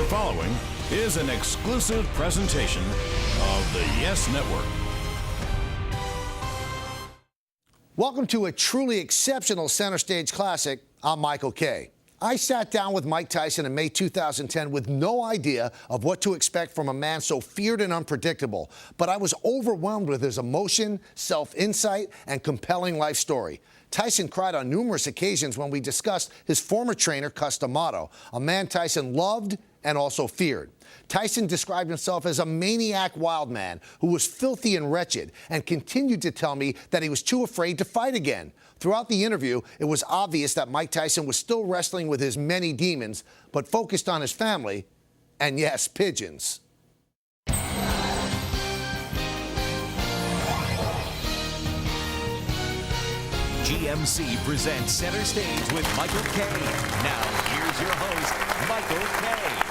following is an exclusive presentation of the Yes Network. Welcome to a truly exceptional Center Stage Classic. I'm Michael Kay. I sat down with Mike Tyson in May 2010 with no idea of what to expect from a man so feared and unpredictable, but I was overwhelmed with his emotion, self-insight, and compelling life story. Tyson cried on numerous occasions when we discussed his former trainer, Cus D'Amato, a man Tyson loved and also feared. Tyson described himself as a maniac wild man who was filthy and wretched and continued to tell me that he was too afraid to fight again. Throughout the interview, it was obvious that Mike Tyson was still wrestling with his many demons, but focused on his family and, yes, pigeons. GMC presents Center Stage with Michael Kay. Now, here's your host, Michael Kay.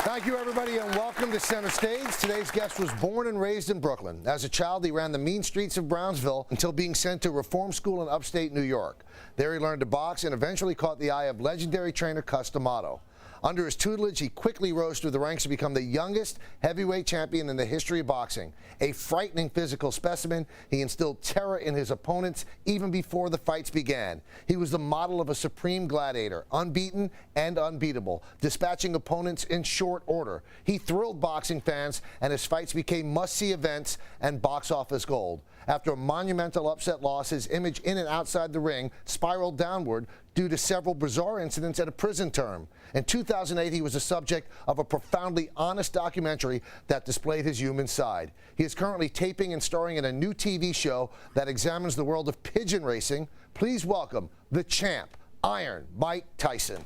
Thank you, everybody, and welcome to Center Stage. Today's guest was born and raised in Brooklyn. As a child, he ran the mean streets of Brownsville until being sent to reform school in upstate New York. There he learned to box and eventually caught the eye of legendary trainer Cus D'Amato. Under his tutelage, he quickly rose through the ranks to become the youngest heavyweight champion in the history of boxing. A frightening physical specimen, he instilled terror in his opponents even before the fights began. He was the model of a supreme gladiator, unbeaten and unbeatable, dispatching opponents in short order. He thrilled boxing fans, and his fights became must-see events and box office gold. After a monumental upset loss, his image in and outside the ring spiraled downward due to several bizarre incidents and a prison term. In 2008, he was the subject of a profoundly honest documentary that displayed his human side. He is currently taping and starring in a new TV show that examines the world of pigeon racing. Please welcome the champ, Iron Mike Tyson.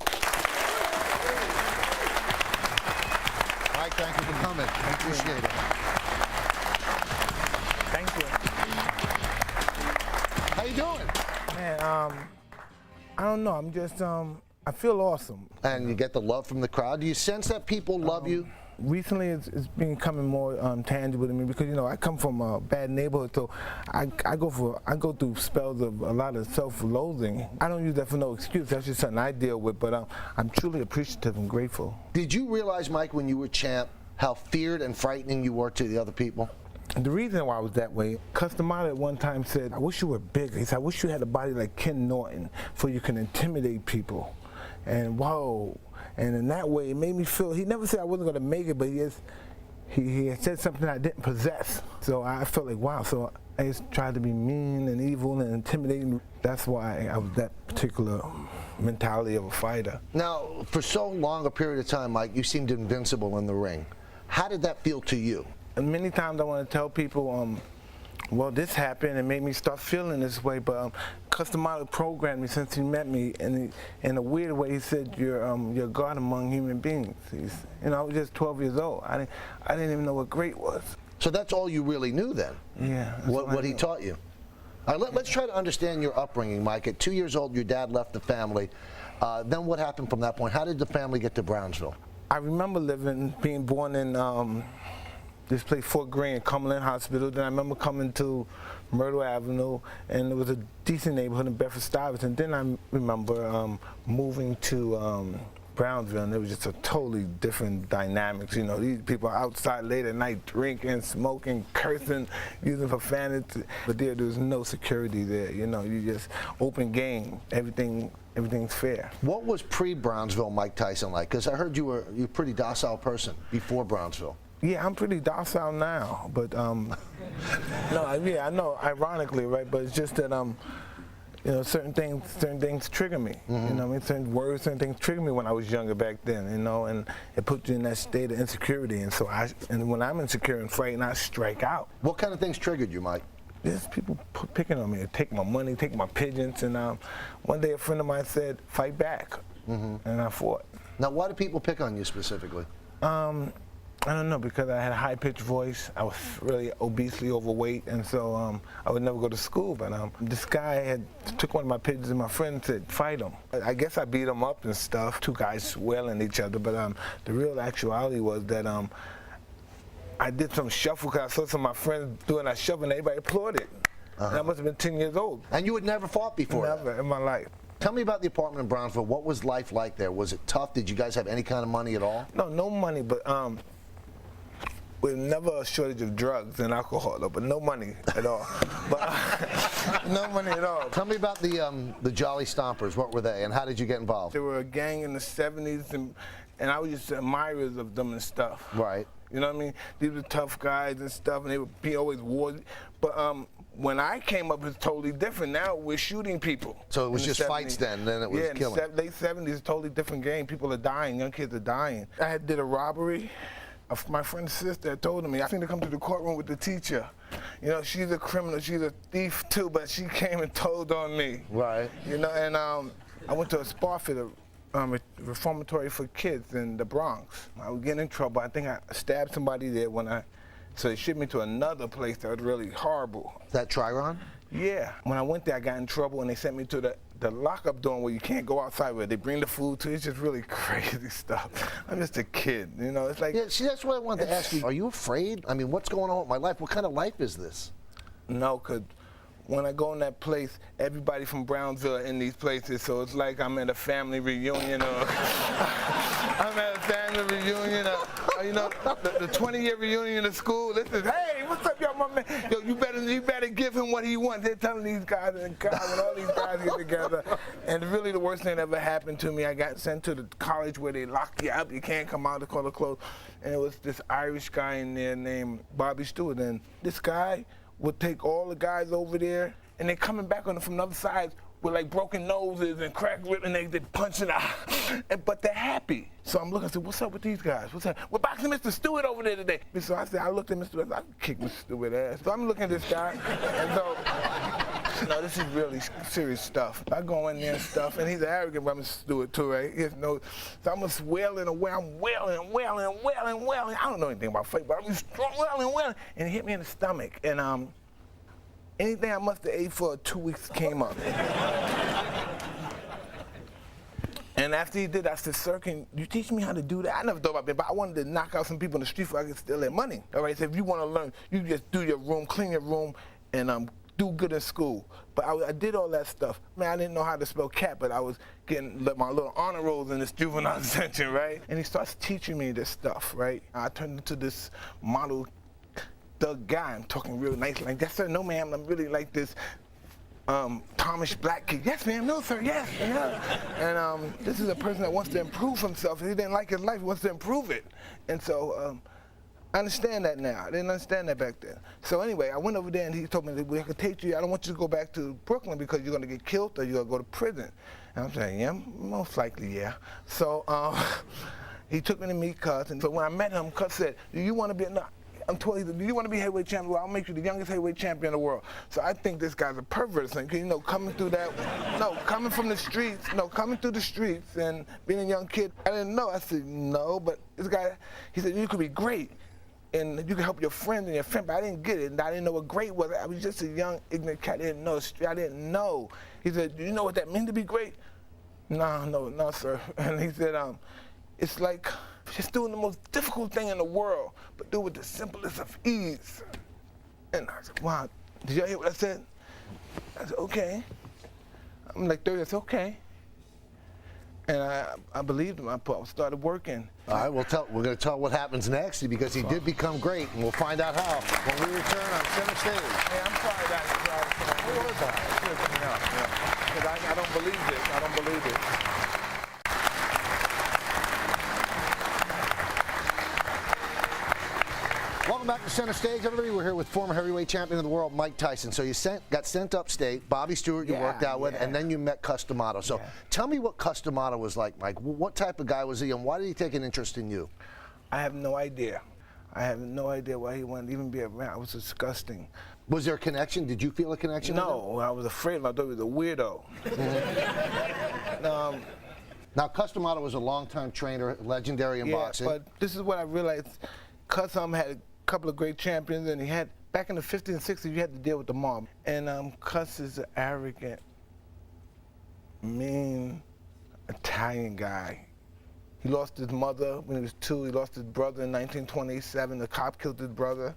Mike, thank you for coming. I appreciate it. Thank you. How you doing? Man, I don't know. I'm just, I feel awesome. And you get the love from the crowd. Do you sense that people love you? Recently, it's been becoming more tangible to me because, you know, I come from a bad neighborhood, so I go through spells of a lot of self-loathing. I don't use that for no excuse. That's just something I deal with, but I'm truly appreciative and grateful. Did you realize, Mike, when you were champ, how feared and frightening you were to the other people? And the reason why I was that way, Cus D'Amato at one time said, I wish you were bigger. He said, I wish you had a body like Ken Norton so you can intimidate people. And whoa. And in that way, it made me feel, he never said I wasn't going to make it, but he had said something I didn't possess. So I felt like, wow. So I just tried to be mean and evil and intimidating. That's why I was that particular mentality of a fighter. Now, for so long a period of time, Mike, you seemed invincible in the ring. How did that feel to you? And many times I want to tell people, well, this happened and made me start feeling this way, but Cus D'Amato programmed me since he met me, and in a weird way, he said, you're God among human beings. You know, I was just 12 years old. I didn't even know what great was. So that's all you really knew then? Yeah. What he taught you? Let's try to understand your upbringing, Mike. At 2 years old, your dad left the family. Then what happened from that point? How did the family get to Brownsville? I remember being born in this place, Fort Greene, Cumberland Hospital. Then I remember coming to Myrtle Avenue, and it was a decent neighborhood in Bedford-Stuyvesant. Then I remember moving to Brownsville, and it was just a totally different dynamics. You know, these people are outside late at night drinking, smoking, cursing, using profanity. But there was no security there. You know, you just open game. Everything's fair. What was pre-Brownsville Mike Tyson like? Because I heard you're a pretty docile person before Brownsville. Yeah, I'm pretty docile now, but no, yeah, I know, ironically, right? But it's just that you know, certain things trigger me. Mm-hmm. You know, what I mean, certain words, certain things trigger me when I was younger back then. You know, and it puts you in that state of insecurity, and so when I'm insecure and frightened, I strike out. What kind of things triggered you, Mike? There's people picking on me, take my money, take my pigeons, and one day a friend of mine said, "Fight back," and I fought. Now, why do people pick on you specifically? I don't know, because I had a high-pitched voice. I was really obesely overweight, and so I would never go to school. But this guy took one of my pigeons, and my friend said, fight him. I guess I beat him up and stuff. Two guys wailing at each other, but the real actuality was that I did some shuffle because I saw some of my friends doing that shuffle, and everybody applauded. And I must have been 10 years old. And you had never fought before? Never in my life. Tell me about the apartment in Brownsville. What was life like there? Was it tough? Did you guys have any kind of money at all? No money, but with never a shortage of drugs and alcohol, though, but no money at all. But no money at all. Tell me about the Jolly Stompers. What were they, and how did you get involved? They were a gang in the 70s, and I was just admirers of them and stuff. Right. You know what I mean? These were tough guys and stuff, and they would be always wars. But when I came up, it was totally different. Now we're shooting people. So it was just fights then it was killing. Yeah, in the late 70s, it's a totally different game. People are dying. Young kids are dying. I did a robbery. My friend's sister told me, I seen her come to the courtroom with the teacher. You know, she's a criminal, she's a thief too, but she came and told on me. Right. You know, and I went to a spa fit, a reformatory for kids in the Bronx. I was getting in trouble. I think I stabbed somebody there so they shipped me to another place that was really horrible. Is that Triron? Yeah. When I went there, I got in trouble and they sent me to the lockup door where you can't go outside, where they bring the food to you. It's just really crazy stuff. I'm just a kid, you know. It's like, yeah, see, that's what I wanted to ask you. Are you afraid? I mean, what's going on with my life? What kind of life is this? No, because when I go in that place, everybody from Brownsville are in these places, so it's like I'm at a family reunion or I'm at a family reunion or, you know, the 20-year reunion of school. This is, hey, what's up, y'all, my man? Yo, you better give him what he wants. They're telling these guys in the car when all these guys get together. And really the worst thing that ever happened to me, I got sent to the college where they lock you up. You can't come out, they call it closed. And it was this Irish guy in there named Bobby Stewart. And this guy would take all the guys over there, and they're coming back on them from the other side with like broken noses and cracked ribs, and they're punching out. But they're happy. So I'm looking, I said, what's up with these guys? What's up? We're boxing Mr. Stewart over there today. And so I looked at Mr. Stewart, I could kick Mr. Stewart ass. So I'm looking at this guy, and so, no, this is really serious stuff. I go in there and stuff, and he's an arrogant Mr. Stewart too, right? He has no, so I'm just wailing away. I'm wailing. I don't know anything about fight, but I'm just wailing. And he hit me in the stomach. And anything I must have ate for 2 weeks came up. And after he did, I said, sir, can you teach me how to do that? I never thought about it, but I wanted to knock out some people in the street so I could steal their money. All right, so if you want to learn, you just do your room, clean your room, and do good in school. But I did all that stuff. Man, I didn't know how to spell cat, but I was getting my little honor rolls in this juvenile detention, right? And he starts teaching me this stuff, right? I turned into this model thug guy. I'm talking real nice, like, yes, sir, no, ma'am, I'm really like this Thomish black kid. Yes, ma'am, no, sir, yes. Yeah. And this is a person that wants to improve himself. He didn't like his life, he wants to improve it. And so I understand that now. I didn't understand that back then. So anyway, I went over there and he told me that we could take you. I don't want you to go back to Brooklyn because you're going to get killed or you're going to go to prison. And I'm saying, yeah, most likely, yeah. So he took me to meet Cuz. And so when I met him, Cuz said, do you want to be, no, I'm 12, do you want to be heavyweight champion? Well, I'll make you the youngest heavyweight champion in the world. So I think this guy's a pervert, because, you know, coming through that, coming from the streets, coming through the streets and being a young kid, I didn't know. I said, no, but this guy, he said, you could be great. And you can help your friends and your family, but I didn't get it. And I didn't know what great was. I was just a young, ignorant cat. I didn't know. I didn't know. He said, do you know what that means to be great? No, sir. And he said, it's like just doing the most difficult thing in the world, but do it with the simplest of ease. And I said, wow, did y'all hear what I said? I said, okay. I'm like 30, I said, okay. And I believed him. I started working. All right, we're going to tell what happens next because he did become great, and we'll find out how when we return on Center Stage. Hey, I'm sorry that. Don't worry about it. Because I don't believe this. I don't believe it. Welcome back to Center Stage, everybody. We're here with former heavyweight champion of the world, Mike Tyson. So you got sent upstate, Bobby Stewart you worked out with, and then you met Cus D'Amato. So tell me what Cus D'Amato was like, Mike. What type of guy was he, and why did he take an interest in you? I have no idea. I have no idea why he wanted to even be around. It was disgusting. Was there a connection? Did you feel a connection with him? No, I was afraid. I thought he was a weirdo. Now, Cus D'Amato was a long-time trainer, legendary in boxing. But this is what I realized. Cus had a couple of great champions, and he had, back in the 50s and 60s, you had to deal with the mob. And Cus is an arrogant, mean, Italian guy. He lost his mother when he was 2. He lost his brother in 1927. The cop killed his brother.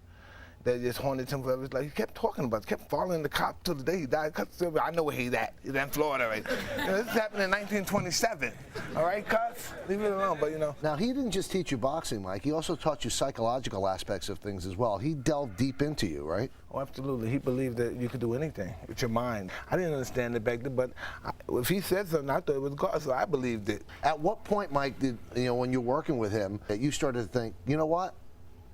that just haunted him forever. It's like he kept talking about it, kept following the cop till the day he died. I know where he's at. He's in Florida, right? This happened in 1927. All right, Cuz? Leave it alone, but Now, he didn't just teach you boxing, Mike. He also taught you psychological aspects of things as well. He delved deep into you, right? Oh, absolutely. He believed that you could do anything with your mind. I didn't understand it back then, but if he said something, I thought it was God, so I believed it. At what point, Mike, did when you're working with him, that you started to think, you know what?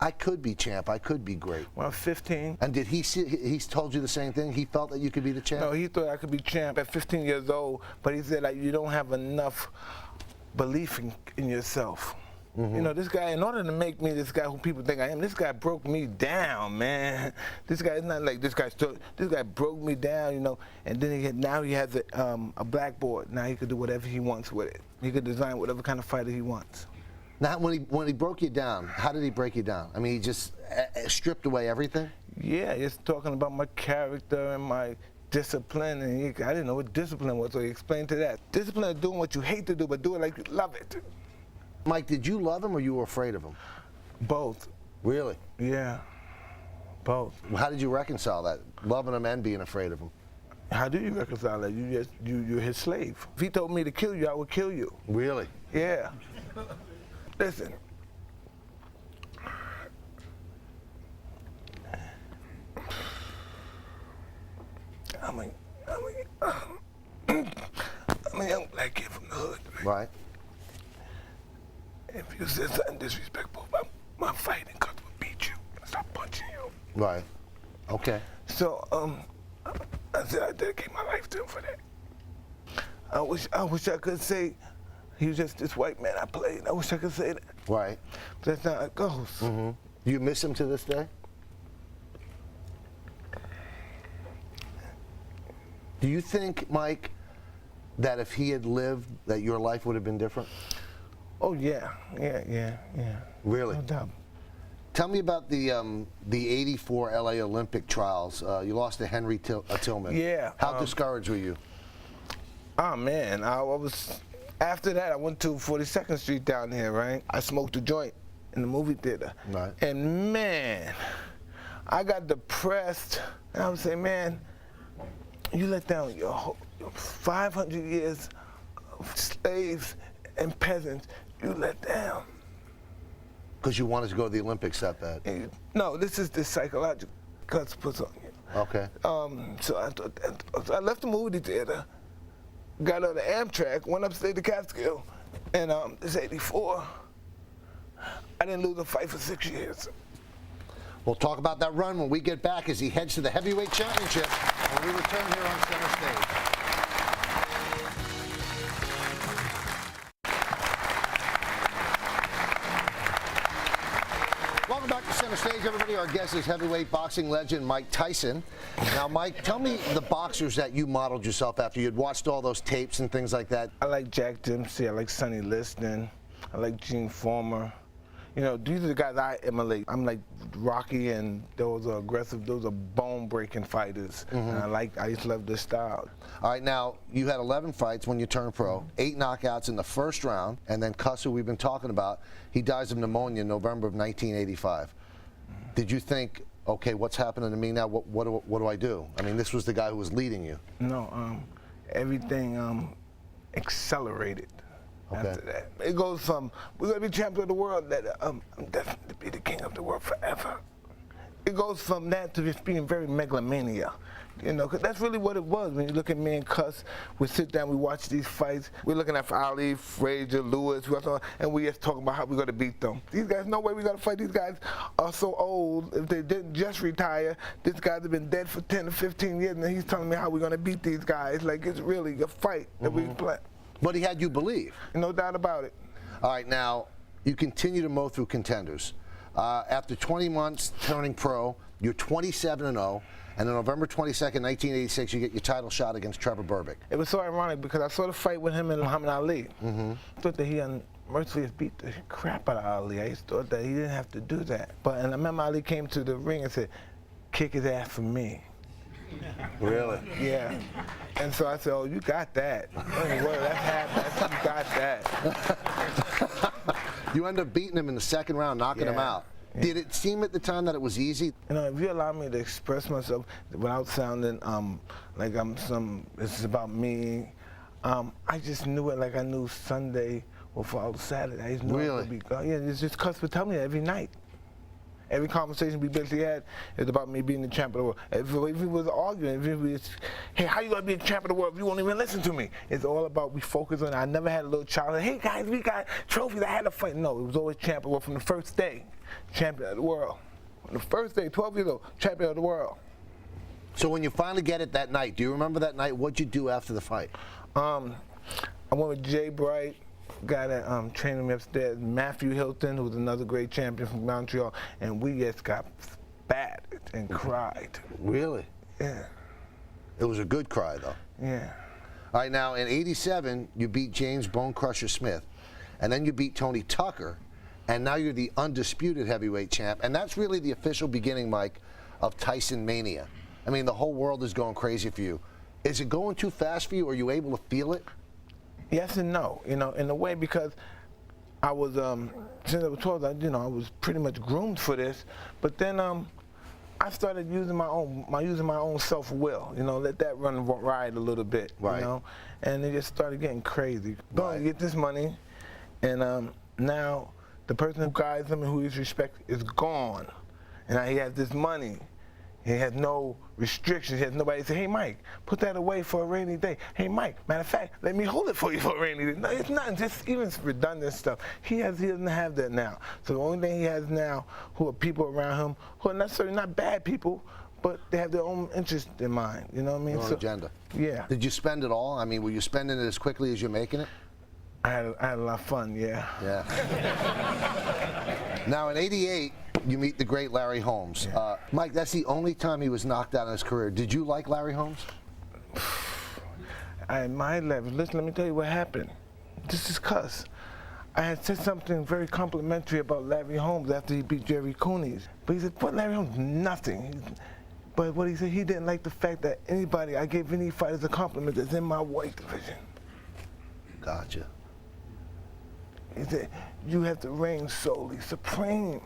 I could be champ. I could be great. When I was 15. And did he's told you the same thing? He felt that you could be the champ? No, he thought I could be champ at 15 years old, but he said, like, you don't have enough belief in yourself. This guy, in order to make me this guy who people think I am, this guy broke me down, man. This guy is not like this guy broke me down, and then now he has a blackboard. Now he could do whatever he wants with it. He could design whatever kind of fighter he wants. Now, when he broke you down, how did he break you down? I mean, he just stripped away everything? Yeah, he's talking about my character and my discipline, and I didn't know what discipline was, so he explained to that. Discipline is doing what you hate to do, but do it like you love it. Mike, did you love him or you were afraid of him? Both. Really? Yeah, both. How did you reconcile that, loving him and being afraid of him? How do you reconcile that? You're his slave. If he told me to kill you, I would kill you. Really? Yeah. Listen. I'm a young black kid from the hood. Right. If you said something disrespectful about my fighting, cuz would beat you and stop punching you. Right. Okay. So, I said I dedicate my life to him for that. I wish I could say he was just this white man I played. I wish I could say that. Right. But that's not how it goes. Do you miss him to this day? Do you think, Mike, that if he had lived, that your life would have been different? Oh yeah. Really? No doubt. Tell me about the '84 LA Olympic trials. You lost to Henry Tillman. Yeah. How discouraged were you? Oh man, I was. After that, I went to 42nd Street down here, right? I smoked a joint in the movie theater. Right. And man, I got depressed. And I was saying, man, you let down your 500 years of slaves and peasants. You let down. Because you wanted to go to the Olympics that bad. No, this is the psychological cuts puts on you. Okay. So I left the movie theater, got on the Amtrak, went upstate to Catskill, and it's '84. I didn't lose a fight for 6 years. We'll talk about that run when we get back as he heads to the heavyweight championship when we return here on Center Stage. Welcome back to Center Stage, everybody. Our guest is heavyweight boxing legend Mike Tyson. Now, Mike, tell me the boxers that you modeled yourself after. You'd watched all those tapes and things like that. I like Jack Dempsey. I like Sonny Liston. I like Gene Former. These are the guys I emulate. I'm like Rocky, and those are aggressive. Those are bone-breaking fighters. And I used to love this style. All right, now, you had 11 fights when you turned pro, 8 knockouts in the first round, and then Cuss, who we've been talking about, he dies of pneumonia in November of 1985. Did you think, okay, what's happening to me now? What do I do? I mean, this was the guy who was leading you. No, everything accelerated. Okay. After that, it goes from we're gonna be champion of the world that I'm destined to be the king of the world forever. It goes from that to just being very megalomania, because that's really what it was. When you look at me and Cuss, we sit down, we watch these fights. We're looking at Ali, Frazier, Lewis, and we just talking about how we're gonna beat them. These guys, no way we gotta fight. These guys are so old. If they didn't just retire, these guys have been dead for 10 to 15 years, and he's telling me how we're gonna beat these guys. Like it's really a fight that we play. But he had you believe. No doubt about it. All right, now, you continue to mow through contenders. After 20 months turning pro, you're 27-0, and on November 22nd, 1986, you get your title shot against Trevor Berbick. It was so ironic because I saw the fight with him and Muhammad Ali. I thought that he unmercifully beat the crap out of Ali. I just thought that he didn't have to do that. And I remember Ali came to the ring and said, kick his ass for me. Really? Yeah. And so I said, oh, you got that. That's happened. You got that. You end up beating him in the second round, knocking him out. Did it seem at the time that it was easy? You know, if you allow me to express myself without sounding like it's about me, I just knew it like I knew Sunday will follow Saturday. I just knew it would be God. Yeah, it's just Cus would tell me that every night. Every conversation we basically had is about me being the champ of the world. If we was arguing, if it was, hey, how you gonna be the champ of the world if you won't even listen to me? It's all about we focus on it. I never had a little child, hey guys, we got trophies, I had to fight. No, it was always champ of the world from the first day. Champion of the world. From the first day, 12 years old, champion of the world. So when you finally get it that night, do you remember that night? What'd you do after the fight? I went with Jay Bright, guy that trained me upstairs, Matthew Hilton, who was another great champion from Montreal, and we just got spat and cried. Really? Yeah. It was a good cry, though. Yeah. All right, now in '87, you beat James Bone Crusher Smith, and then you beat Tony Tucker, and now you're the undisputed heavyweight champ, and that's really the official beginning, Mike, of Tyson mania. I mean, the whole world is going crazy for you. Is it going too fast for you? Are you able to feel it? Yes and no, you know, in a way, because I was, since I was 12, you know, I was pretty much groomed for this, but then I started using my own self-will, you know, let that run riot a little bit, right. You know, and it just started getting crazy. Going to get this money, and now the person who guides him and who he's respected is gone, and now he has this money. He has no restrictions. He has nobody to say, hey, Mike, put that away for a rainy day. Hey, Mike, matter of fact, let me hold it for you for a rainy day. No, it's not. Just even redundant stuff. He doesn't have that now. So the only thing he has now who are people around him who are necessarily not bad people, but they have their own interest in mind. You know what I mean? Your own agenda. Yeah. Did you spend it all? I mean, were you spending it as quickly as you're making it? I had a lot of fun, yeah. Yeah. Now, in '88, you meet the great Larry Holmes. Yeah. Mike, that's the only time he was knocked out in his career. Did you like Larry Holmes? I admired Larry. Listen, let me tell you what happened. This is Cus. I had said something very complimentary about Larry Holmes after he beat Jerry Cooney. But he said, what, Larry Holmes? Nothing. But what he said, he didn't like the fact that I gave any fighters a compliment that's in my weight division. Gotcha. He said, you have to reign solely supreme.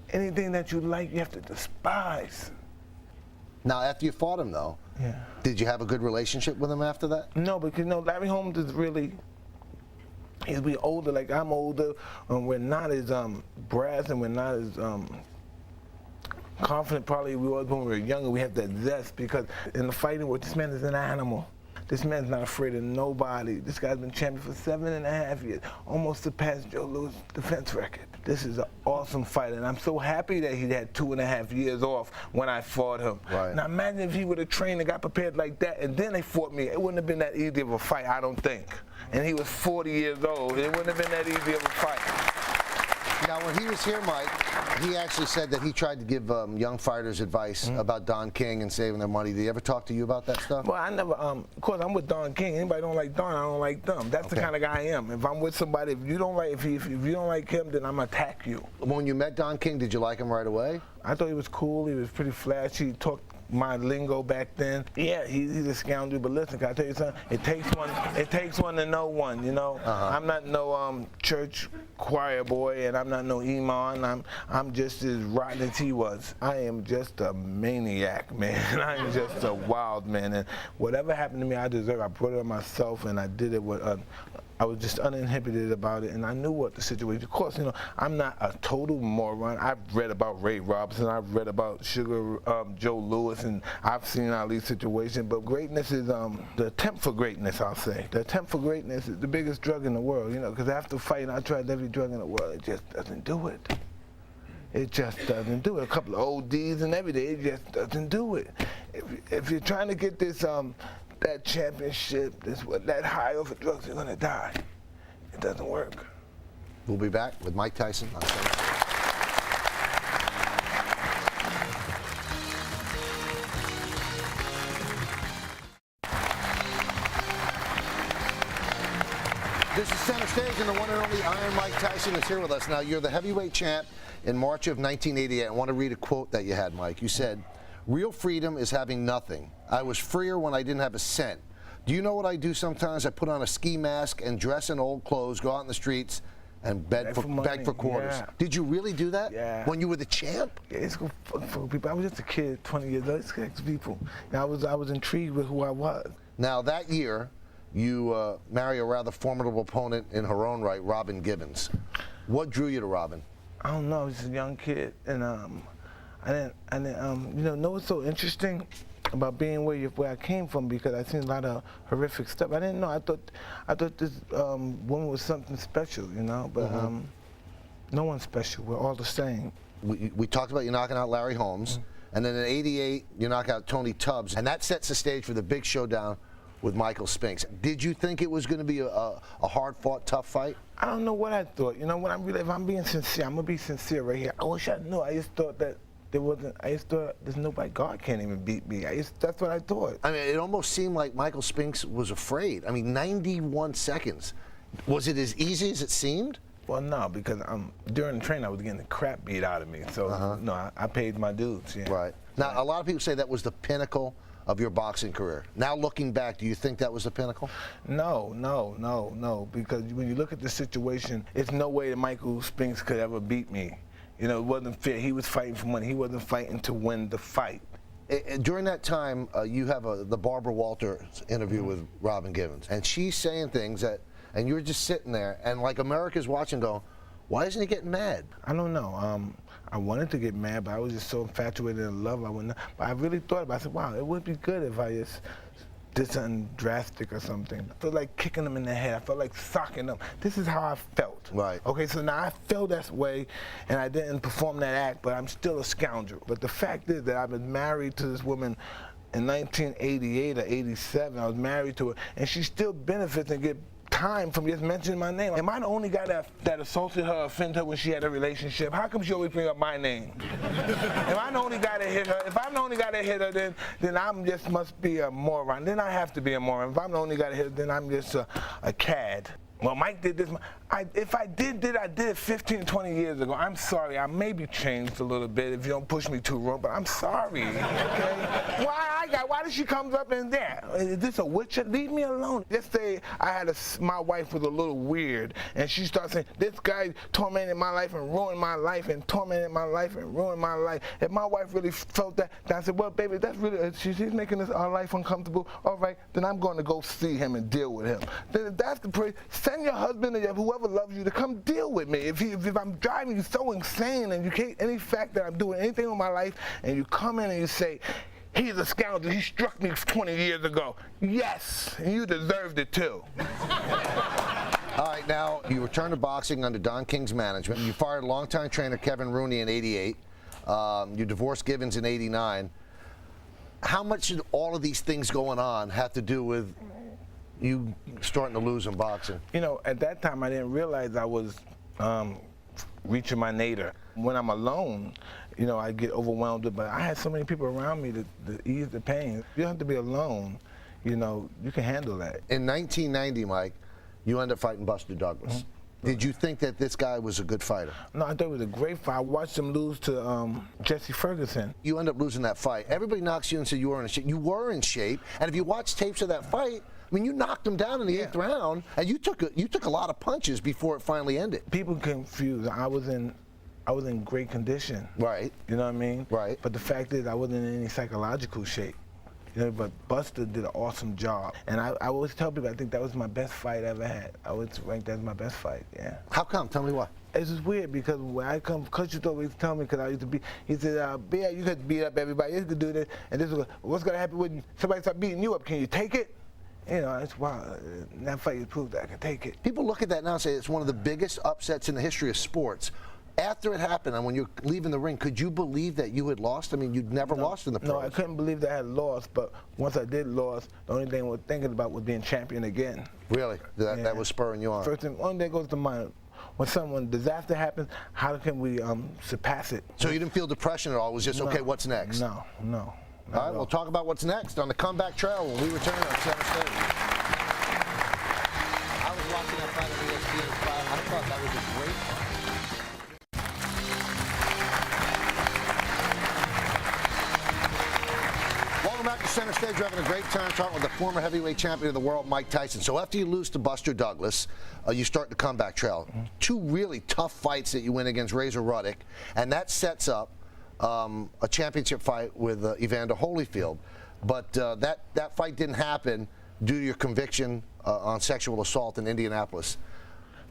Anything that you like, you have to despise. Now, after you fought him, though, did you have a good relationship with him after that? No, because you know, Larry Holmes is really, he's older, like I'm older, and we're not as brass and we're not as confident probably we was when we were younger. We have that zest because in the fighting world, this man is an animal. This man's not afraid of nobody. This guy's been champion for 7.5 years, almost surpassed Joe Louis' defense record. This is an awesome fight, and I'm so happy that he had 2.5 years off when I fought him. Right. Now imagine if he would have trained and got prepared like that, and then they fought me. It wouldn't have been that easy of a fight, I don't think. And he was 40 years old. It wouldn't have been that easy of a fight. Now, when he was here, Mike, he actually said that he tried to give young fighters advice about Don King and saving their money. Did he ever talk to you about that stuff? Well, I never, of course, I'm with Don King. Anybody don't like Don, I don't like them. That's the kind of guy I am. If I'm with somebody, if you don't like him, then I'm going to attack you. When you met Don King, did you like him right away? I thought he was cool. He was pretty flashy. He talked my lingo back then. Yeah, he's a scoundrel, but listen, can I tell you something? It takes one to know one, you know? I'm not no church choir boy, and I'm not no imam. I'm just as rotten as he was. I am just a maniac, man. I am just a wild man, and whatever happened to me, I deserve. I brought it on myself, and I did it with I was just uninhibited about it, and I knew what the situation. Of course, you know, I'm not a total moron. I've read about Ray Robinson, I've read about Joe Louis, and I've seen all these situations. But greatness is the attempt for greatness. I'll say the attempt for greatness is the biggest drug in the world. You know, because after fighting, I tried every drug in the world. It just doesn't do it. It just doesn't do it. A couple of ODs and everything. It just doesn't do it. If you're trying to get this that championship, that high over drugs, you're gonna die. It doesn't work. We'll be back with Mike Tyson on Sunday. This is Center Stage, and the one and only Iron Mike Tyson is here with us. Now, you're the heavyweight champ in March of 1988. I want to read a quote that you had, Mike. You said, "Real freedom is having nothing. I was freer when I didn't have a cent. Do you know what I do sometimes? I put on a ski mask and dress in old clothes, go out in the streets, and beg for quarters. Yeah. Did you really do that? Yeah. When you were the champ? Yeah, it's gonna fuck people. I was just a kid, 20 years old. It's gonna people. And I was intrigued with who I was. Now that year, you marry a rather formidable opponent in her own right, Robin Givens. What drew you to Robin? I don't know. I was just a young kid, and I didn't. You know what's so interesting about being where I came from, because I seen a lot of horrific stuff. I didn't know. I thought this woman was something special, you know. But no one's special. We're all the same. We talked about you knocking out Larry Holmes, and then in '88 you knock out Tony Tubbs, and that sets the stage for the big showdown with Michael Spinks. Did you think it was going to be a hard-fought, tough fight? I don't know what I thought. You know, if I'm being sincere, I'm gonna be sincere right here. I wish I knew. I just thought that. I just thought there's nobody. God can't even beat me. That's what I thought. I mean, it almost seemed like Michael Spinks was afraid. I mean, 91 seconds. Was it as easy as it seemed? Well, no, because during the training I was getting the crap beat out of me. So no, I paid my dues. Yeah. Right. Now, a lot of people say that was the pinnacle of your boxing career. Now, looking back, do you think that was the pinnacle? No. Because when you look at the situation, it's no way that Michael Spinks could ever beat me. You know, it wasn't fair. He was fighting for money. He wasn't fighting to win the fight. During that time, you have the Barbara Walters interview with Robin Givens, and she's saying things that, and you're just sitting there, and like America's watching, going, why isn't he getting mad? I don't know. I wanted to get mad, but I was just so infatuated in love. I wouldn't. But I really thought about it. I said, wow, it would be good if I just did something drastic or something. I felt like kicking them in the head. I felt like socking them. This is how I felt. Right. Okay, so now I felt that way, and I didn't perform that act, but I'm still a scoundrel. But the fact is that I've been married to this woman in 1988 or 87. I was married to her, and she still benefits and get time from just mentioning my name. Am I the only guy that assaulted her, offended her when she had a relationship? How come she always bring up my name? Am I the only guy that hit her? If I'm the only guy that hit her, then I'm just must be a moron. Then I have to be a moron. If I'm the only guy that hit her, then I'm just a cad. Well, Mike did this. If I did it 15, 20 years ago. I'm sorry. I maybe changed a little bit if you don't push me too wrong, but I'm sorry. Okay? Why did she come up in there? Is this a witch? Leave me alone. Just say I had my wife was a little weird, and she starts saying, this guy tormented my life and ruined my life and tormented my life and ruined my life. If my wife really felt that, then I said, well, baby, that's really, she's making our life uncomfortable. All right, then I'm going to go see him and deal with him. Then if that's the praise, send your husband or whoever loves you to come deal with me. If I'm driving you so insane and you can't, any fact that I'm doing anything with my life, and you come in and you say, he's a scoundrel, he struck me 20 years ago. Yes, and you deserved it too. All right, now you returned to boxing under Don King's management. You fired longtime trainer Kevin Rooney in '88. You divorced Givens in '89. How much did all of these things going on have to do with you starting to lose in boxing? You know, at that time I didn't realize I was reaching my nadir. When I'm alone, you know, I get overwhelmed, but I had so many people around me to ease the pain. You don't have to be alone, you know, you can handle that. In 1990, Mike, you ended up fighting Buster Douglas. Did you think that this guy was a good fighter? No, I thought it was a great fight. I watched him lose to Jesse Ferguson. You end up losing that fight. Everybody knocks you and says you were in shape. You were in shape, and if you watch tapes of that fight, I mean, you knocked him down in the 8th round, and you took a lot of punches before it finally ended. People confused. I was in great condition. Right. You know what I mean? Right. But the fact is, I wasn't in any psychological shape. You know, but Buster did an awesome job. And I always tell people I think that was my best fight I ever had. I would rank that as my best fight, yeah. How come? Tell me why. It's just weird because when I come, Coach used to always tell me, because I used to be, he said, yeah, you could beat up everybody, you could do this, and this is what's going to happen when somebody start beating you up? Can you take it? You know, it's wow. That fight proved that I can take it. People look at that now and say it's one of the biggest upsets in the history of sports. After it happened, and when you're leaving the ring, could you believe that you had lost? I mean, you'd never lost in the pros. No, I couldn't believe that I had lost, but once I did lose, the only thing I was thinking about was being champion again. Really? That was spurring you on? First thing, only thing goes to mind, when disaster happens, how can we surpass it? So you didn't feel depression at all? It was just, okay, what's next? No. All right, we'll talk about what's next on the comeback trail when we return on Center Stage. I was watching that fight on ESPN 5. I thought that was a great fight. Welcome back to Center Stage. We're having a great time talking with the former heavyweight champion of the world, Mike Tyson. So after you lose to Buster Douglas, you start the comeback trail. Two really tough fights that you win against Razor Ruddock, and that sets up a championship fight with Evander Holyfield. But that fight didn't happen due to your conviction on sexual assault in Indianapolis.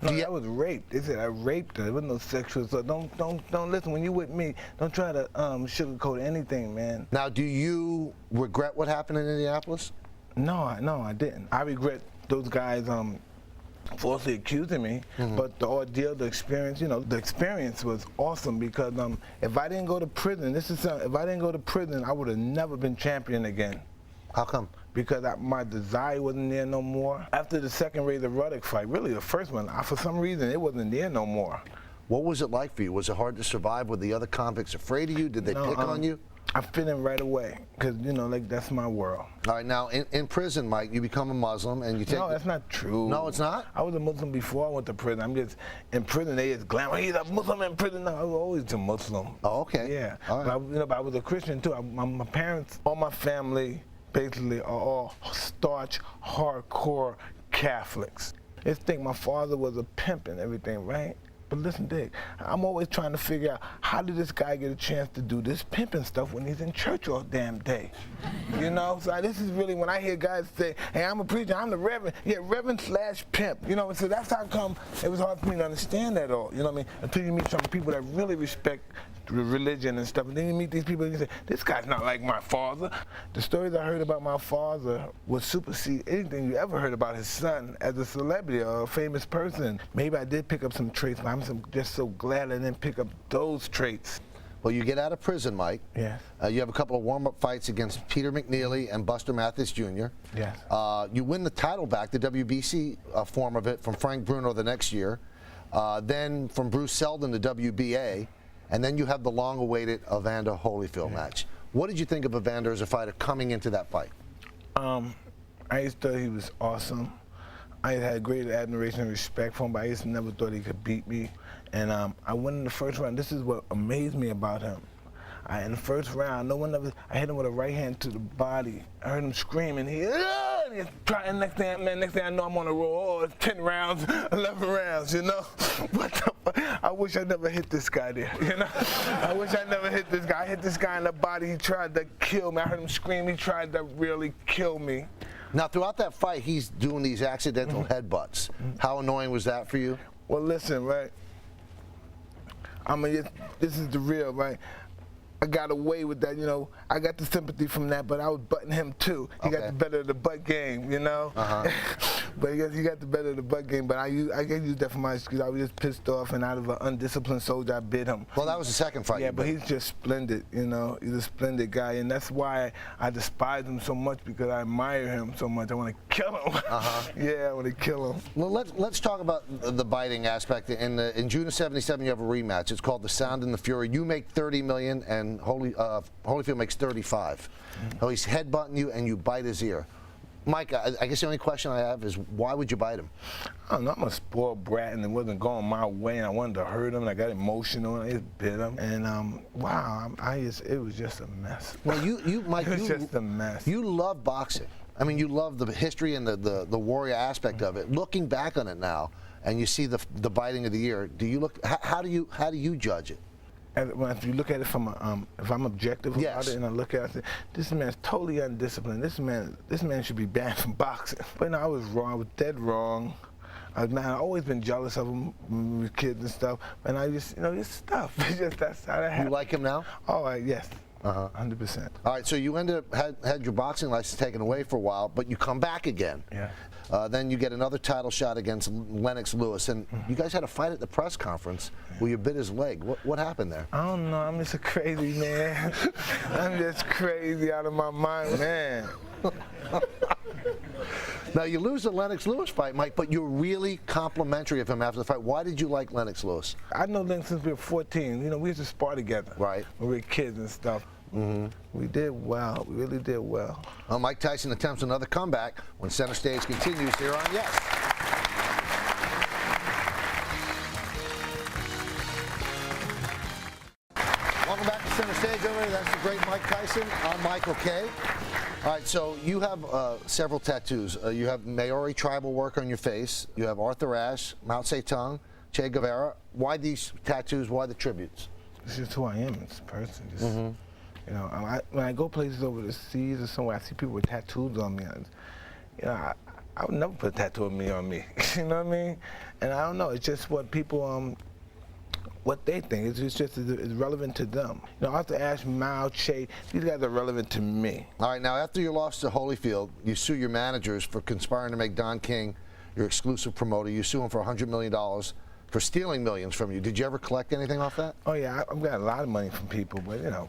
No, that was rape. They said I raped her. There was no sexual assault. Don't listen. When you with me, don't try to sugarcoat anything, man. Now, do you regret what happened in Indianapolis? No, I didn't. I regret those guys falsely accusing me, but the ordeal, the experience, the experience was awesome because if I didn't go to prison, if I didn't go to prison, I would have never been champion again. How come? Because my desire wasn't there no more. After the second Razor Ruddock fight, really the first one, for some reason it wasn't there no more. What was it like for you? Was it hard to survive? Were the other convicts afraid of you? Did they pick on you? I fit in right away because, like that's my world. All right, now in prison, Mike, you become a Muslim and you take... No, that's not true. No, it's not? I was a Muslim before I went to prison. I'm just, in prison, they just glamour, he's a Muslim in prison. No, I was always a Muslim. Oh, okay. Yeah. All right. But I was a Christian too. My parents, all my family, basically are all staunch, hardcore Catholics. They think my father was a pimp and everything, right? But listen, Dick, I'm always trying to figure out how did this guy get a chance to do this pimping stuff when he's in church all damn day? So this is really when I hear guys say, hey, I'm a preacher, I'm the reverend. Yeah, reverend/pimp. So that's how come it was hard for me to understand that all. You know what I mean? Until you meet some people that really respect religion and stuff, and then you meet these people and you say, this guy's not like my father. The stories I heard about my father would supersede anything you ever heard about his son as a celebrity or a famous person. Maybe I did pick up some traits, but I'm just so glad I didn't pick up those traits. Well, you get out of prison, Mike. Yes. You have a couple of warm-up fights against Peter McNeely and Buster Mathis Jr. Yes. You win the title back, the WBC form of it, from Frank Bruno the next year. Then from Bruce Seldon, the WBA. And then you have the long-awaited Evander Holyfield match. What did you think of Evander as a fighter coming into that fight? I just thought he was awesome. I had great admiration and respect for him, but I just never thought he could beat me. And I went in the first round. This is what amazed me about him. In the first round, I hit him with a right hand to the body. I heard him screaming. And next thing I know, I'm on a roll. Oh, it's 10 rounds, 11 rounds, What the fuck? I wish I never hit this guy there, I wish I never hit this guy. I hit this guy in the body. He tried to kill me. I heard him scream. He tried to really kill me. Now, throughout that fight, he's doing these accidental headbutts. How annoying was that for you? Well, listen, right? This is the real, right? I got away with that, I got the sympathy from that, but I was butting him too. He got the better of the butt game, But he got the better of the butt game, but I used that for my excuse. I was just pissed off, and out of an undisciplined soldier, I bit him. Well, that was the second fight. Yeah, but he's just splendid, He's a splendid guy, and that's why I despise him so much, because I admire him so much. I want to kill him. Yeah, I want to kill him. Well, let's talk about the biting aspect. In June of '77, you have a rematch. It's called The Sound and the Fury. You make $30 million, and Holyfield makes 35. So he's headbutting you and you bite his ear. Mike, I guess the only question I have is, why would you bite him? I don't know, I'm a spoiled brat and it wasn't going my way and I wanted to hurt him and I got emotional and I just bit him. And wow, it was just a mess. Well, Mike, it was just a mess. You love boxing. I mean, you love the history and the warrior aspect of it. Looking back on it now, and you see the biting of the ear, how do you judge it? If you look at it from if I'm objective about it and I look at it, I say, this man's totally undisciplined. This man should be banned from boxing. But I was wrong. I was dead wrong. I've always been jealous of him with kids and stuff. And I just, just stuff. That's how that happened. You like him now? Oh, yes. 100%. All right, so you had your boxing license taken away for a while, but you come back again. Yeah. Then you get another title shot against Lennox Lewis, and you guys had a fight at the press conference where you bit his leg. What happened there? I don't know. I'm just a crazy man. I'm just crazy out of my mind, man. Now, you lose the Lennox Lewis fight, Mike, but you're really complimentary of him after the fight. Why did you like Lennox Lewis? I know Lennox since we were 14. We used to spar together. Right. When we were kids and stuff. We did well. We really did well. Well, Mike Tyson attempts another comeback when Center Stage continues here on Yes. Welcome back to Center Stage, everybody. That's the great Mike Tyson. I'm Michael Kay. All right, so you have several tattoos. You have Maori tribal work on your face. You have Arthur Ashe, Mao Zedong, Che Guevara. Why these tattoos? Why the tributes? It's just who I am as a person. Just, you know, when I go places over the seas or somewhere, I see people with tattoos on me. You know, I would never put a tattoo of me on me. You know what I mean? And I don't know. It's just what people what they think. It's just it's relevant to them. You know, Arthur Ashe, Mao, Che, these guys are relevant to me. All right, now after your loss to Holyfield, you sue your managers for conspiring to make Don King your exclusive promoter. You sue him for $100 million for stealing millions from you. Did you ever collect anything off that? Oh yeah, I've got a lot of money from people, but you know,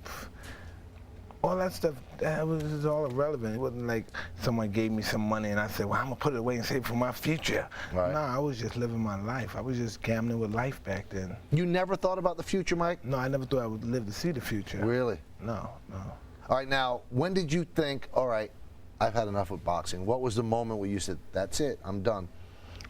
all that stuff, that was all irrelevant. It wasn't like someone gave me some money and I said, well, I'm gonna put it away and save it for my future. Right. No, I was just living my life. I was just gambling with life back then. You never thought about the future, Mike? No, I never thought I would live to see the future. Really? No, no. All right, now, when did you think, all right, I've had enough of boxing? What was the moment where you said, that's it, I'm done?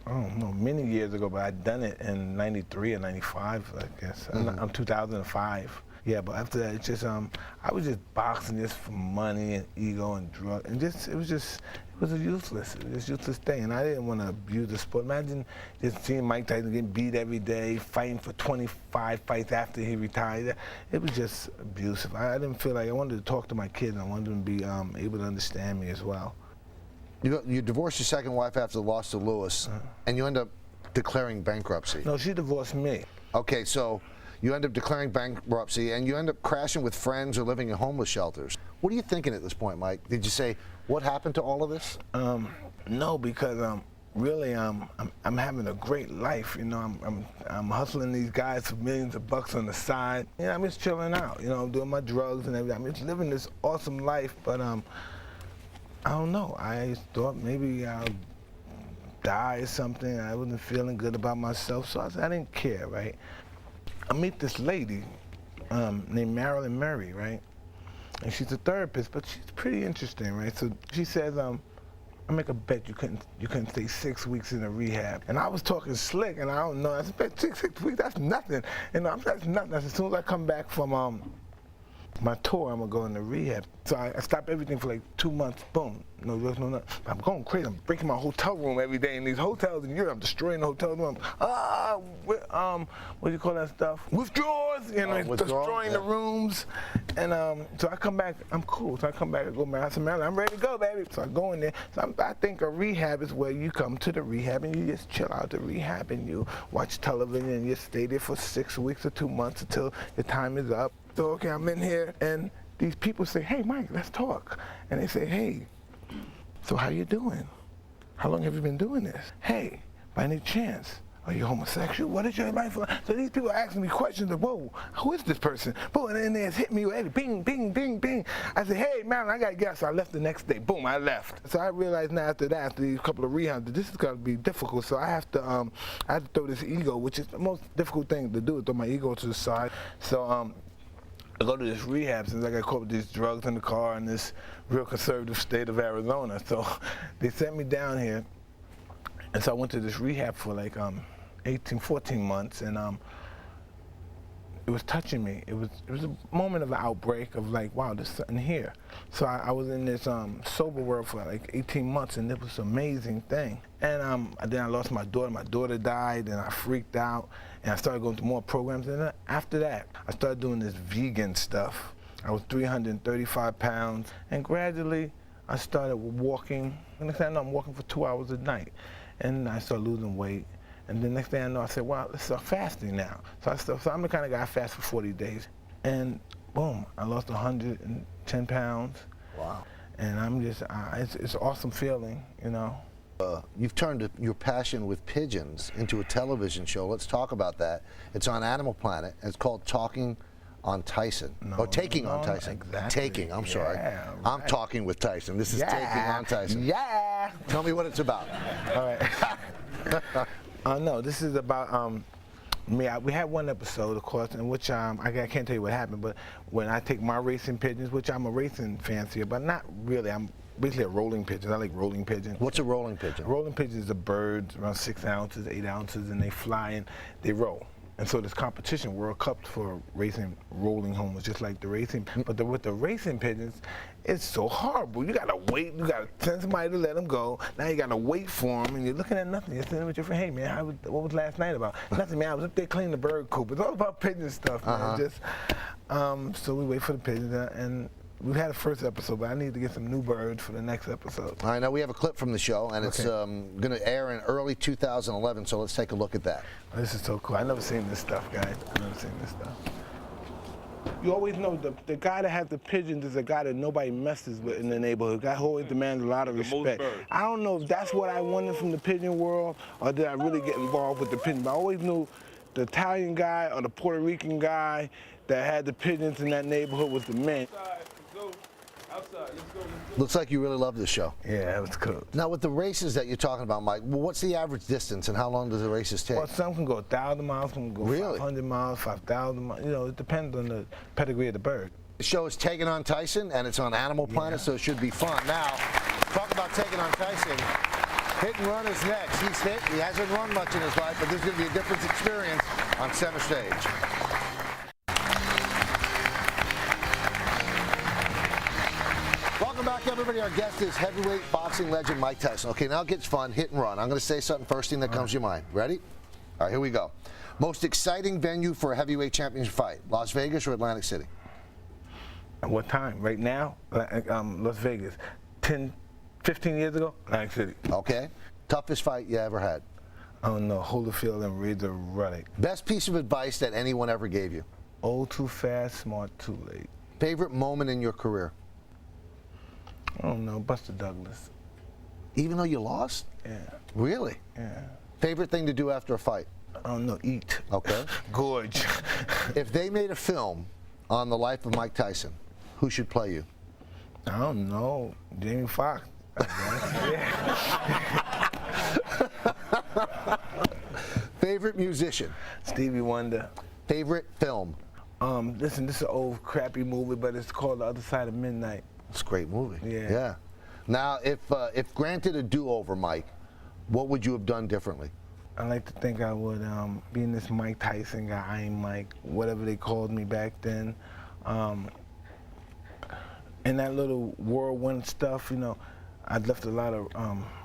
I don't know, many years ago, but I'd done it in '93 or '95, I guess. I'm 2005. Yeah, but after that, it's just I was just boxing just for money and ego and drugs, and it was a useless thing, and I didn't want to abuse the sport. Imagine just seeing Mike Tyson getting beat every day, fighting for 25 fights after he retired. It was just abusive. I didn't feel like I wanted to talk to my kids. I wanted them to be able to understand me as well. You divorced your second wife after the loss to Lewis, and you end up declaring bankruptcy. No, she divorced me. Okay, so you end up declaring bankruptcy, and you end up crashing with friends or living in homeless shelters. What are you thinking at this point, Mike? Did you say, what happened to all of this? No, because really, I'm having a great life. You know, I'm hustling these guys for millions of bucks on the side. You know, I'm just chilling out. You know, I'm doing my drugs and everything. I'm just living this awesome life, but I don't know. I thought maybe I'll die or something. I wasn't feeling good about myself, so I didn't care, right? I meet this lady named Marilyn Murray, right? And she's a therapist, but she's pretty interesting, right? So she says, I make a bet you couldn't stay 6 weeks in a rehab. And I was talking slick, and I don't know. I said, 6 weeks, that's nothing. And that's nothing. As soon as I come back from my tour, I'm gonna go into rehab. So I stopped everything for like 2 months, boom. No drugs, no nothing. I'm going crazy. I'm breaking my hotel room every day in these hotels in Europe. I'm destroying the hotel room. What do you call that stuff? Withdrawals, you know, destroying the rooms. And so I come back, I'm cool. So I come back and go, man, I said, Marilyn, I'm ready to go, baby. So I go in there. So I think a rehab is where you come to the rehab and you just chill out the rehab and you watch television and you stay there for 6 weeks or 2 months until the time is up. So, okay, I'm in here, and these people say, hey, Mike, let's talk. And they say, hey, so how you doing? How long have you been doing this? Hey, by any chance, are you homosexual? What is your life like? So these people are asking me questions of, whoa, who is this person? Boom, and then they hit me with every bing, bing, bing, bing. I said, hey, man, I got to get. So I left the next day. Boom, I left. So I realized now after that, after these couple of rehabs, that this is going to be difficult. So I have to throw this ego, which is the most difficult thing to do, is throw my ego to the side. So, I go to this rehab since I got caught with these drugs in the car in this real conservative state of Arizona. So they sent me down here, and so I went to this rehab for like 14 months, and it was touching me. It was a moment of an outbreak of like, wow, there's something here. So I was in this sober world for like 18 months, and it was an amazing thing. And then I lost my daughter. My daughter died, and I freaked out, and I started going to more programs. And then after that, I started doing this vegan stuff. I was 335 pounds, and gradually I started walking. And next thing I know, I'm walking for 2 hours a night, and I started losing weight. And the next thing I know, I said, wow, let's start fasting now. So I'm the kind of guy I fast for 40 days. And boom, I lost 110 pounds. Wow. And I'm just, it's an awesome feeling, you know. You've turned your passion with pigeons into a television show. Let's talk about that. It's on Animal Planet. It's called Talking on Tyson. Taking on Tyson. Exactly. Taking, I'm sorry. Right. I'm talking with Tyson. This is Taking on Tyson. Yeah. Tell me what it's about. All right. No, this is about me. We had one episode, of course, in which I can't tell you what happened, but when I take my racing pigeons, which I'm a racing fancier, but not really. I'm basically a rolling pigeon. I like rolling pigeons. What's a rolling pigeon? A rolling pigeon is a bird around 6 ounces, 8 ounces, and they fly and they roll. And so this competition, World Cup for racing rolling homers, just like the racing. But with the racing pigeons, it's so horrible. You gotta wait, you gotta send somebody to let them go. Now you gotta wait for them, and you're looking at nothing. You're sitting with your friend, hey man, what was last night about? Nothing, man, I was up there cleaning the bird coop. It's all about pigeon stuff, man. Just, so we wait for the pigeons, and we've had a first episode, but I need to get some new birds for the next episode. All right, now we have a clip from the show, and it's going to air in early 2011, so let's take a look at that. This is so cool. I've never seen this stuff, guys. I've never seen this stuff. You always know the guy that has the pigeons is a guy that nobody messes with in the neighborhood. A guy who always demands a lot of respect. I don't know if that's what I wanted from the pigeon world, or did I really get involved with the pigeon. But I always knew the Italian guy or the Puerto Rican guy that had the pigeons in that neighborhood was the man. Outside, let's go. Looks like you really love this show. Yeah, it was cool. Now, with the races that you're talking about, Mike, well, what's the average distance, and how long does the races take? Well, some can go 1,000 miles, some can go 500 miles, 5,000 miles. You know, it depends on the pedigree of the bird. The show is Taking on Tyson, and it's on Animal Planet, so it should be fun. Now, talk about Taking on Tyson. Hit and Run is next. He's hit. He hasn't run much in his life, but this is going to be a different experience on Center Stage. Welcome back, everybody. Our guest is heavyweight boxing legend Mike Tyson. Okay, now it gets fun. Hit and run. I'm going to say something first thing that comes to your mind. Ready? All right, here we go. Most exciting venue for a heavyweight championship fight, Las Vegas or Atlantic City? At what time? Right now? Las Vegas. 10, 15 years ago? Atlantic City. Okay. Toughest fight you ever had? I don't know. Holyfield and Razor Ruddock. Best piece of advice that anyone ever gave you? Old too fast, smart too late. Favorite moment in your career? I don't know. Buster Douglas. Even though you lost? Yeah. Really? Yeah. Favorite thing to do after a fight? I don't know. Eat. Okay. Gorge. If they made a film on the life of Mike Tyson, who should play you? I don't know. Jamie Foxx. Favorite musician? Stevie Wonder. Favorite film? Listen, this is an old crappy movie, but it's called The Other Side of Midnight. It's a great movie. Yeah. Now, if granted a do-over, Mike, what would you have done differently? I like to think I would, being this Mike Tyson guy, Iron Mike, whatever they called me back then, and that little whirlwind stuff, you know, I'd left a lot of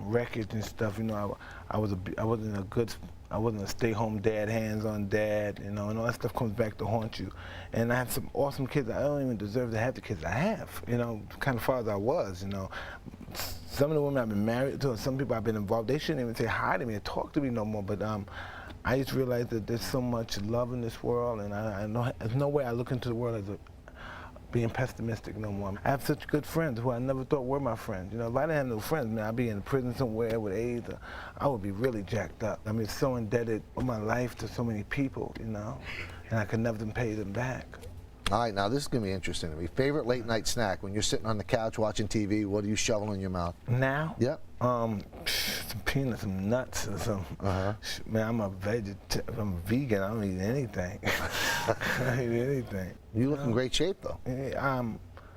records and stuff. You know, I wasn't a stay-home dad, hands-on dad, you know, and all that stuff comes back to haunt you. And I have some awesome kids. I don't even deserve to have the kids I have, you know, kind of far as I was, you know. Some of the women I've been married to, and some people I've been involved, they shouldn't even say hi to me or talk to me no more. But I just realized that there's so much love in this world, and I know there's no way I look into the world as being pessimistic no more. I have such good friends who I never thought were my friends. You know, if I didn't have no friends, man, I'd be in prison somewhere with AIDS. I would be really jacked up. I mean, so indebted with my life to so many people, you know, and I could never pay them back. All right, now this is going to be interesting to me. Favorite late night snack? When you're sitting on the couch watching TV, what do you shovel in your mouth? Now? Yep. Some peanuts, some nuts, or some. Man, I'm a vegan. I don't eat anything. I don't eat anything. You look in great shape, though.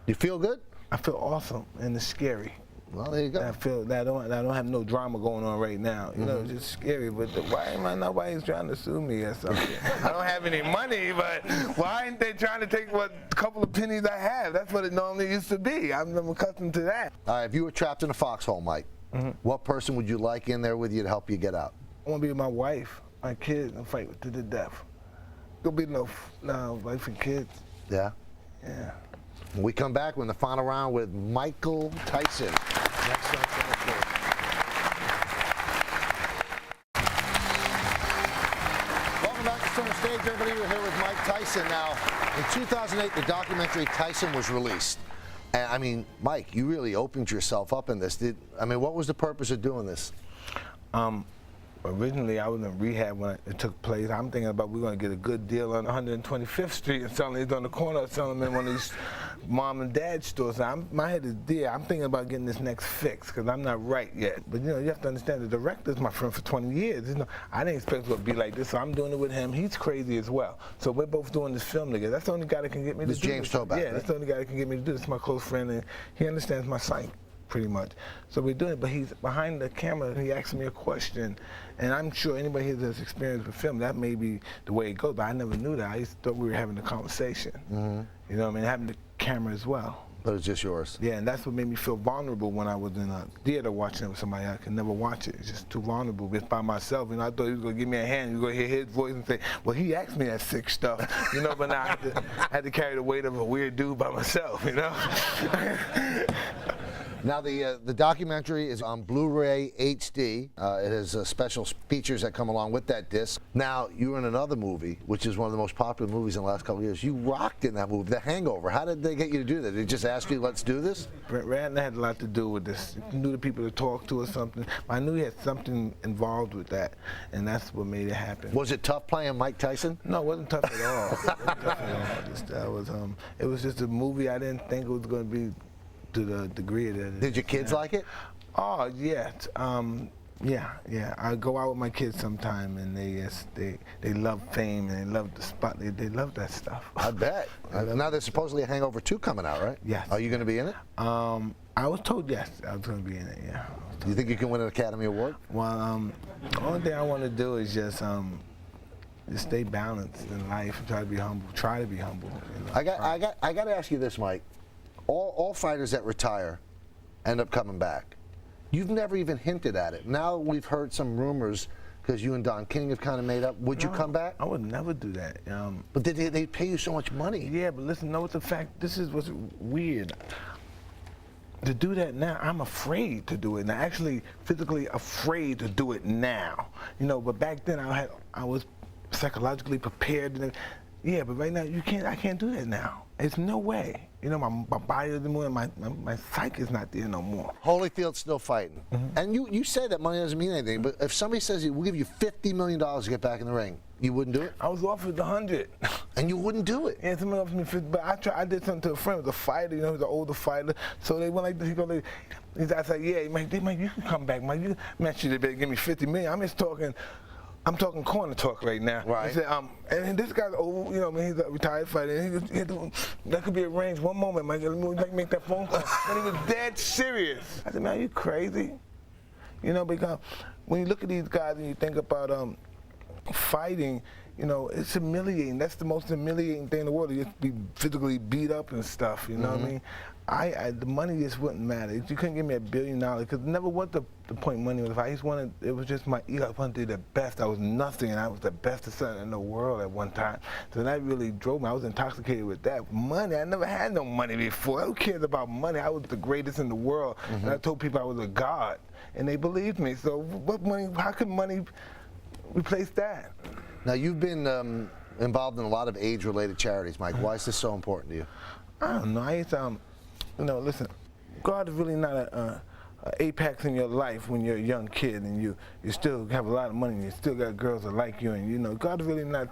You feel good? I feel awesome, and it's scary. Well, there you go. I feel that I don't have no drama going on right now. You know, it's just scary. But why am I nobody's trying to sue me or something? I don't have any money, but why ain't they trying to take what couple of pennies I have? That's what it normally used to be. I'm accustomed to that. All right, if you were trapped in a foxhole, Mike, what person would you like in there with you to help you get out? I want to be with my wife, my kids, and fight to the death. There'll be no wife and kids. Yeah? Yeah. When we come back, we're in the final round with Michael Tyson. Next on Center Stage. Welcome back to Center Stage, everybody. We're here with Mike Tyson. Now, in 2008, the documentary Tyson was released. And, I mean, Mike, you really opened yourself up in this. What was the purpose of doing this? Originally, I was in rehab when it took place. I'm thinking about we're going to get a good deal on 125th Street and selling it on the corner, selling them in one of these mom and dad stores. So my head is there. I'm thinking about getting this next fix because I'm not right yet. But, you know, you have to understand the director's my friend for 20 years. You know, I didn't expect it would be like this, so I'm doing it with him. He's crazy as well. So we're both doing this film together. That's the only guy that can get me to do this. James Toback, Yeah, right? that's the only guy that can get me to do this. My close friend, and he understands my psyche. pretty much. So we're doing it, but he's behind the camera and he asked me a question. And I'm sure anybody here that's experienced with film, that may be the way it goes, but I never knew that. I just thought we were having a conversation. You know what I mean? Having the camera as well. But it's just yours. Yeah, and that's what made me feel vulnerable when I was in a theater watching it with somebody. I could never watch it. It's just too vulnerable. Just by myself. You know, I thought he was going to give me a hand. You were going to hear his voice and say, well, he asked me that sick stuff. You know, but now I had to carry the weight of a weird dude by myself, you know? Now, the documentary is on Blu-ray HD. It has special features that come along with that disc. Now, you were in another movie, which is one of the most popular movies in the last couple of years. You rocked in that movie, The Hangover. How did they get you to do that? Did they just ask you, let's do this? Brent Ratner had a lot to do with this. He knew the people to talk to or something. I knew he had something involved with that, and that's what made it happen. Was it tough playing Mike Tyson? No, it wasn't tough at all. It wasn't tough at all. It was just a movie I didn't think it was going to be to the degree that it Did your kids like it? Oh, yeah. Yeah. I go out with my kids sometime, and they love fame, and they love the spot. They love that stuff. I bet. Now there's supposedly a Hangover 2 coming out, right? Yes. Are you going to be in it? I was told yes, I was going to be in it, yeah. Do you think you can win an Academy Award? Well, the only thing I want to do is just stay balanced in life and try to be humble. Try to be humble. You know? I got to ask you this, Mike. All fighters that retire end up coming back. You've never even hinted at it. Now we've heard some rumors because you and Don King have kind of made up. Would you come back? I would never do that. But they pay you so much money. Yeah, but listen, know what the fact, this is what's weird. To do that now, I'm afraid to do it now. Actually, physically afraid to do it now. You know, but back then I was psychologically prepared. Yeah, but right now I can't do that now. It's no way. You know, my body doesn't move, my psyche is not there no more. Holyfield's still fighting. And you say that money doesn't mean anything, but if somebody says, we'll give you $50 million to get back in the ring, you wouldn't do it? I was offered 100. And you wouldn't do it? Yeah, someone offered me 50, but I did something to a friend, it was a fighter, you know, he was an older fighter. So they went like this, I said, yeah, Mike, you can come back, Mike. Man, they better give me $50 million. I'm talking corner talk right now. Right. He said, and this guy's old, you know, he's a retired fighter. And that could be arranged. One moment, Mike, let me make that phone call. And he was dead serious. I said, man, are you crazy? You know, because when you look at these guys and you think about fighting, you know, it's humiliating. That's the most humiliating thing in the world. You have to be physically beat up and stuff, you know what I mean? The money just wouldn't matter. You couldn't give me $1 billion because never what the point money was. I just wanted, it was just my ego. I wanted to be the best. I was nothing, and I was the best of something in the world at one time. So that really drove me. I was intoxicated with that. Money, I never had no money before. Who cares about money? I was the greatest in the world. And I told people I was a god, and they believed me. So what money, how could money replace that? Now, you've been involved in a lot of age-related charities, Mike. Why is this so important to you? I don't know. You know, listen, God is really not a apex in your life when you're a young kid and you still have a lot of money and you still got girls that like you, and you know, God is really not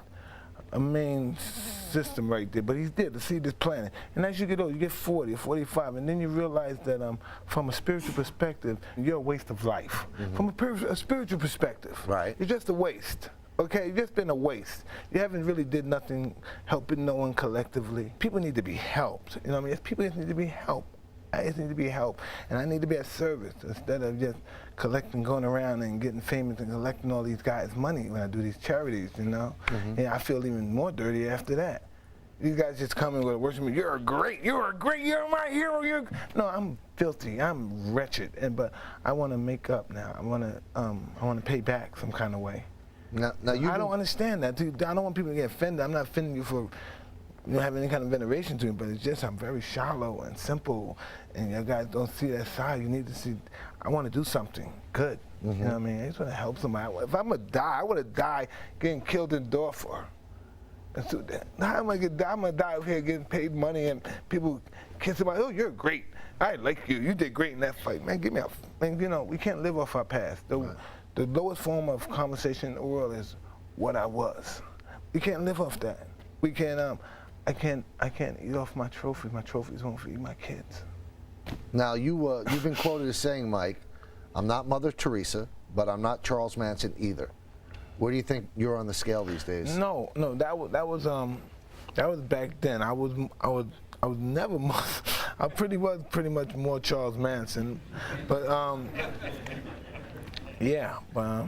a main system right there, but he's there to see this planet. And as you get older, you get 40 or 45, and then you realize that from a spiritual perspective, you're a waste of life. From a spiritual perspective, right, you're just a waste. Okay, you've just been a waste. You haven't really did nothing helping no one collectively. People need to be helped. You know what I mean? People just need to be helped. I just need to be helped. And I need to be at service instead of just collecting, going around and getting famous and collecting all these guys' money when I do these charities, you know? And I feel even more dirty after that. These guys just come and go to worship me. You're great, you're my hero. No, I'm filthy, I'm wretched. But I want to make up now. I want to pay back some kind of way. Now I don't understand that. Dude. I don't want people to get offended. I'm not offending you for having any kind of veneration to me, but it's just I'm very shallow and simple, and you guys don't see that side. You need to see. I want to do something good. You know what I mean? I just want to help somebody. If I'm gonna die, I want to die getting killed in Dorfer. And so how am I gonna die? I'm gonna die over here getting paid money and people kiss somebody. Oh, you're great. I like you. You did great in that fight, man. Give me a. Man, you know, we can't live off our past. The lowest form of conversation in the world is what I was. We can't live off that. We can't. I can't eat off my trophies. My trophies won't feed my kids. Now you've been quoted as saying, Mike, "I'm not Mother Teresa, but I'm not Charles Manson either." Where do you think you're on the scale these days? No, that was back then. I was never I pretty much more Charles Manson, but yeah, but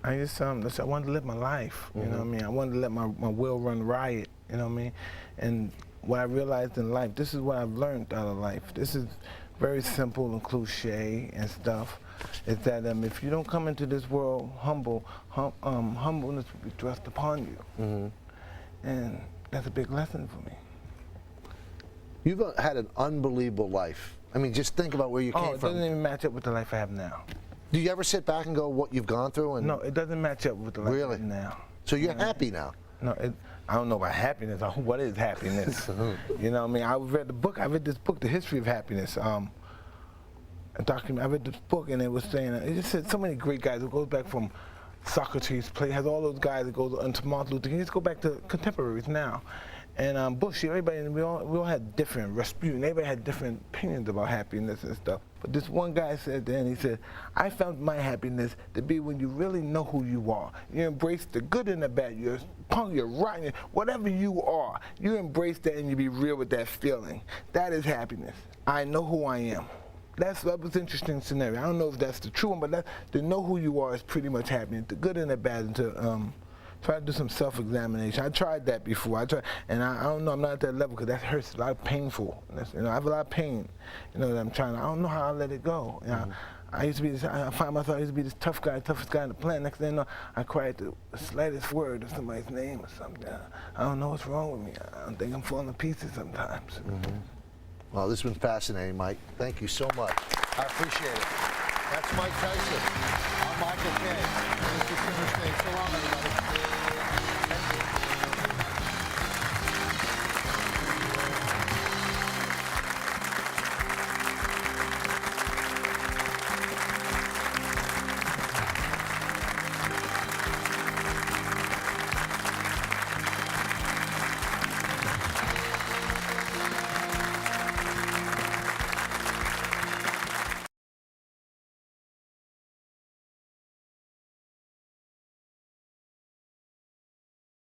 I just I wanted to live my life. You know what I mean? I wanted to let my will run riot. You know what I mean? And what I realized in life, this is what I've learned out of life. This is very simple and cliche and stuff. Is that if you don't come into this world humble, humbleness will be thrust upon you. And that's a big lesson for me. You've had an unbelievable life. I mean, just think about where you came It from. doesn't even match up with the life I have now. Do you ever sit back and go, what you've gone through? And No, it doesn't match up with the life I Really? have now. So you're happy now? No, I don't know about happiness. What is happiness? You know what I mean? I read this book, The History of Happiness. A document. I read this book and it was saying, it just said so many great guys. It goes back from Socrates, has all those guys that goes into Martin Luther King. Just go back to contemporaries now. And Bush, everybody, we all had different, Rasputin, everybody had different opinions about happiness and stuff. But this one guy said then, he said, I found my happiness to be when you really know who you are. You embrace the good and the bad. You're punk, you're rotten, whatever you are. You embrace that and you be real with that feeling. That is happiness. I know who I am. That was an interesting scenario. I don't know if that's the true one, but to know who you are is pretty much happiness. The good and the bad, and to try to do some self-examination. I tried that before. And I don't know. I'm not at that level because that hurts. A lot of painful. You know, I have a lot of pain. You know, that I'm trying. I don't know how I let it go. You know, I used to be this. I find myself. I used to be this tough guy, toughest guy in the planet. Next thing you know, I cry at the slightest word of somebody's name or something. I don't know what's wrong with me. I don't think I'm falling to pieces sometimes. Well, this has been fascinating, Mike. Thank you so much. I appreciate it. That's Mike Tyson. I'm Michael Kay. This is Center Stage. So long, everybody.